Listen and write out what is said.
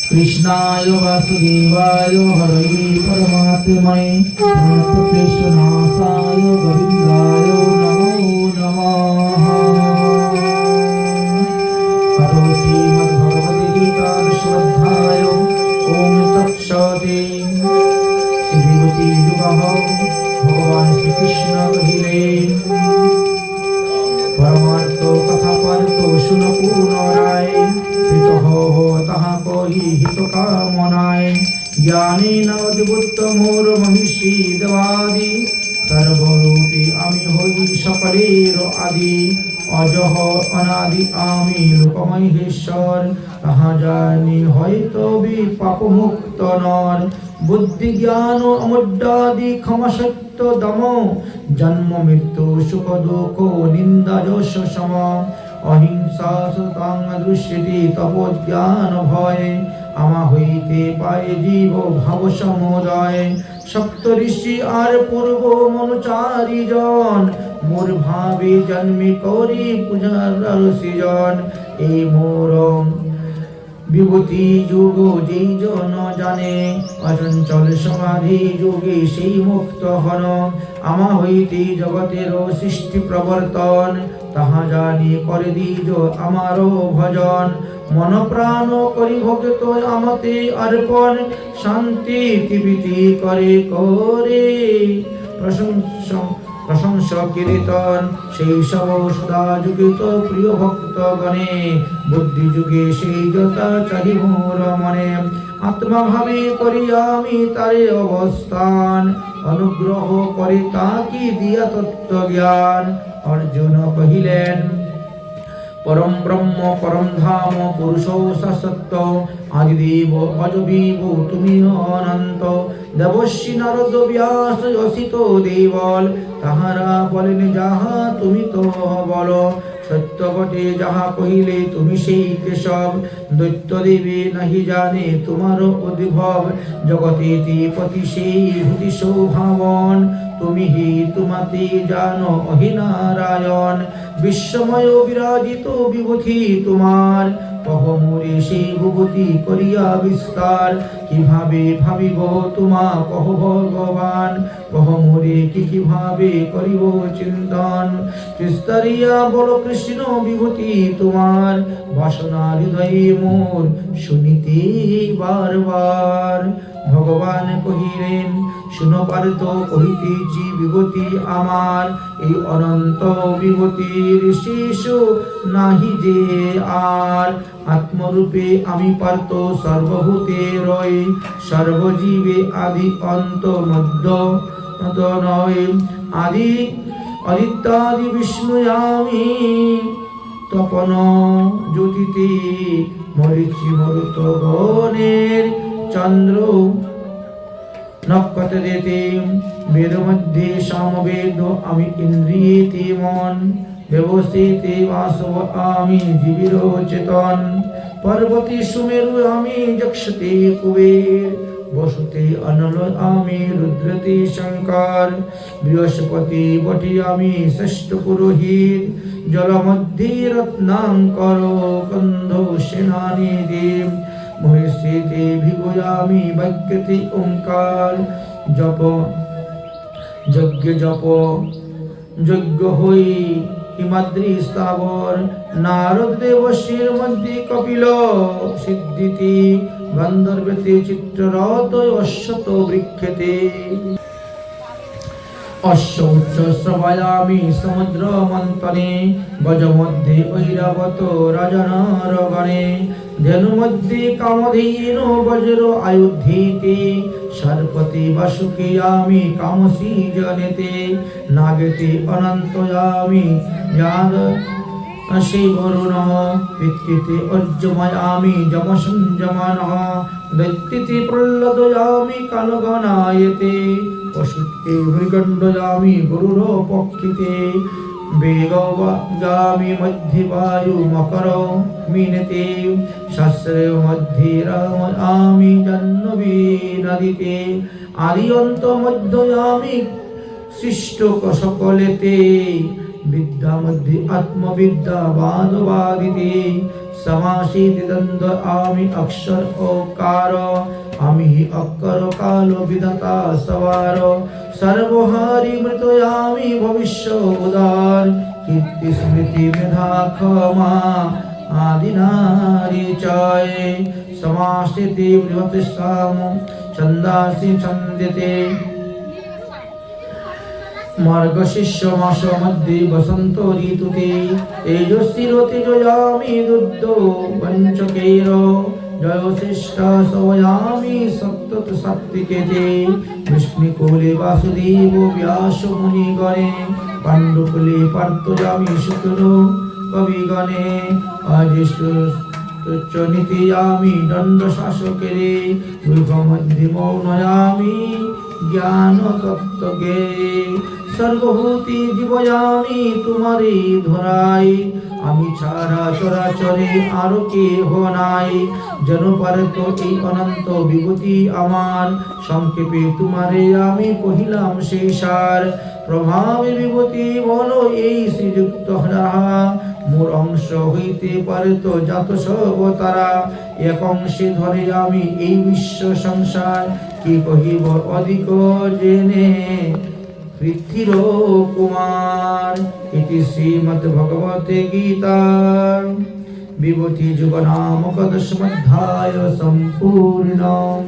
कृष्णाय वासुदेवाय हरये परमात्मने कृष्णनाशाय गोविन्दाय नमो नमः। अतो श्रीमद्भगवद्गीता श्रद्धाय ओम तत्सत्। श्रीभगवती युगः भगवान श्री कृष्ण कहिले परमार्थ कथा पार्थ सुन पुनराय तहा कही हित कामनाय ज्ञानेन अद्भुतमोर महिषी देवादि सर्वरूपे आमी हई सकलेर आदि अजह अनादि आमी लोकमहेश्वर ताहा जानी हयतो पाप मुक्त नर बुद्धि ज्ञान अमृतादि क्षमा सत्य दम जन्म मृत्यु सुख दुख निंदा यश सम अहिंसा सतांग दृश्यति तपो ज्ञान भय आमा हईते पाए जीव भाव समोदय सप्त ऋषि आर पूर्व मनुचारी जन मोर भावे जन्मे करी पूजार सृजन ए मोर विभूति যুগ যেই জন জানে অচঞ্চল সমাধি যোগে সেই মুক্ত হন আমা হইতে জগতের সৃষ্টি প্রবর্তন তাহা জানি করে দিজ আমারও ভজন মন প্রাণ করি ভক্ত আমতে অর্পণ শান্তি প্রীতি করে করে প্রশংসা কীর্তন সেই সব সদা যুগিত প্রিয় ভক্তগণে বুদ্ধি যুগে সেই যথা চাহি মোর মনে আত্মা ভাবে করি আমি তারে অবস্থান অনুগ্রহ করে তাকি দিয়া তত্ত্ব জ্ঞান অর্জুন কহিলেন परम ब्रह्म परम धाम पुरुषो सत्य आदिदेव अजबीव तुमी अनंत देवश्री नारद व्यास असित देवल ताहारा बोलेन जाहा तुमी तो बोलो सत्य बटे जाहा कहिले तुमी सेई केशव दैत्य देवे नहीं जाने तुम्हार उद्भव जगते पति सेई भूति शोभावन तुमी ही तुमाते जानो अहिनारायण विश्वमय विराजित विभूति तुम्हार কহমুরে সেই ভূপতি করিয়া বিস্তার কিভাবে ভাবিব তোমা কহ ভগবান কহমুরে কি ভাবে করিব চিন্তন বিস্তারিয়া বল কৃষ্ণ বিভূতি তোমার বাসনা হৃদয়ে মোর শুনিতে বারবার ভগবান কহিলেন শুনো পার্থ কহিতেছি বিভূতি আমার এই অনন্ত বিভূতির শেষ নাহি যে আর আত্মরূপে আমি পার্থ সর্বভূতে রই সর্বজীবে আদি অন্ত মধ্য নয় আদি অদিত্যাদি বিষ্ণু আমি তপন জ্যোতিতে মরিচি মরুত গণের চন্দ্র নক্ষত্র দেতে বেদ মধ্যে সামবেদ আমি ইন্দ্রিয়েতে মন ব্যবস্থিতে বাসব আমি জীবির চেতন পর্বতী সুমেরু আমি যক্ষতে কুবের বসুতে অনল আমি রুদ্রতে শঙ্কর বৃহস্পতি বটি আমি শ্রেষ্ঠ পুরোহিত জল মধ্যে রত্নাঙ্কর কন্ধ সেনানী দেব মহিষীতে ভিগুয়ামি বাক্যতে ওঙ্কার জপ যজ্ঞ হই হিমাদ্রি স্থাবর নারদ দেবশ্রীর মধ্যে কপিল সিদ্ধিতি গন্ধর্বেতে চিত্ররত অশ্বত বৃক্ষেতে অশ্ব উচ্চ শ্রবায়ামি সমুদ্র মন্থনে গজ মধ্যে ঐরাবত রাজনর গণে ধেনু মধ্যে কামধেনু বজ্র আয়ুধীতে সর্পতি বাসুকি আমি কামসী জনেতে নাগেতে অনন্ত আমি যাদ সেই বরুণ পিতৃতে অর্জময়ামি যমসঞ্জমান দৈত্যতে প্রহ্লাদয়ামি কালগণায়তে পশুতে মৃগণ্ডয়ামি গরুর পক্ষিতে বেগবামি মধ্যে বায়ু মকর মিনতে শাস্ত্রে মধ্যে রাম আমি জাহ্নবী নদীতে আদি অন্ত মধ্যয়ামি সৃষ্ট সকলেতে বিদ্যা মধ্যে আত্মবিদ্যা বাদবাদিতে समासीति द्वंद्व आमि अक्षर ओकार आमि हि अक्कर काल विधाता सवार सर्वहारि मृतयामि भविष्य उदार कीर्ति स्मृति मेधा क्षमा आदिनारि चय समासिति बृहत् साम छन्दांसि छन्दते मार्गशीर्ष मास मध्ये वसंत ऋतुते तेजस्वी तेजयामि दुर्दो वंचकेर जयश्रेष्ठ सवयामि सप्तत सात्विकेते विष्णुकुले वासुदेव व्यास मुनिगणे पाण्डुकुले पार्थयामि शुक्रो कविगणे अजिष्ठ नीतियामि दंड शासकेरे गृहमध्ये मौनयामि ज्ञान तत्त्वज्ञे सर्वभूति जीवयामि तुम्हारे धराई আমি ছাড়া চরাচরে আর কেহ নাই যেন পারে তো এই অনন্ত বিভূতি আমার সংক্ষেপে তোমারে আমি কহিলাম সেই সার প্রভাবে বিভূতি বলো এই শ্রীযুক্ত রাহা মোর অংশ হইতে পারে তো জাত সব তারা এক অংশে ধরে আমি এই বিশ্ব সংসার কি কহিব অধিক জেনে পৃথির কুমার ইতি শ্রীমদ্ ভগবতে গীতা বিভূতি যুগ নামক দশমধ্যায় সম্পূর্ণম।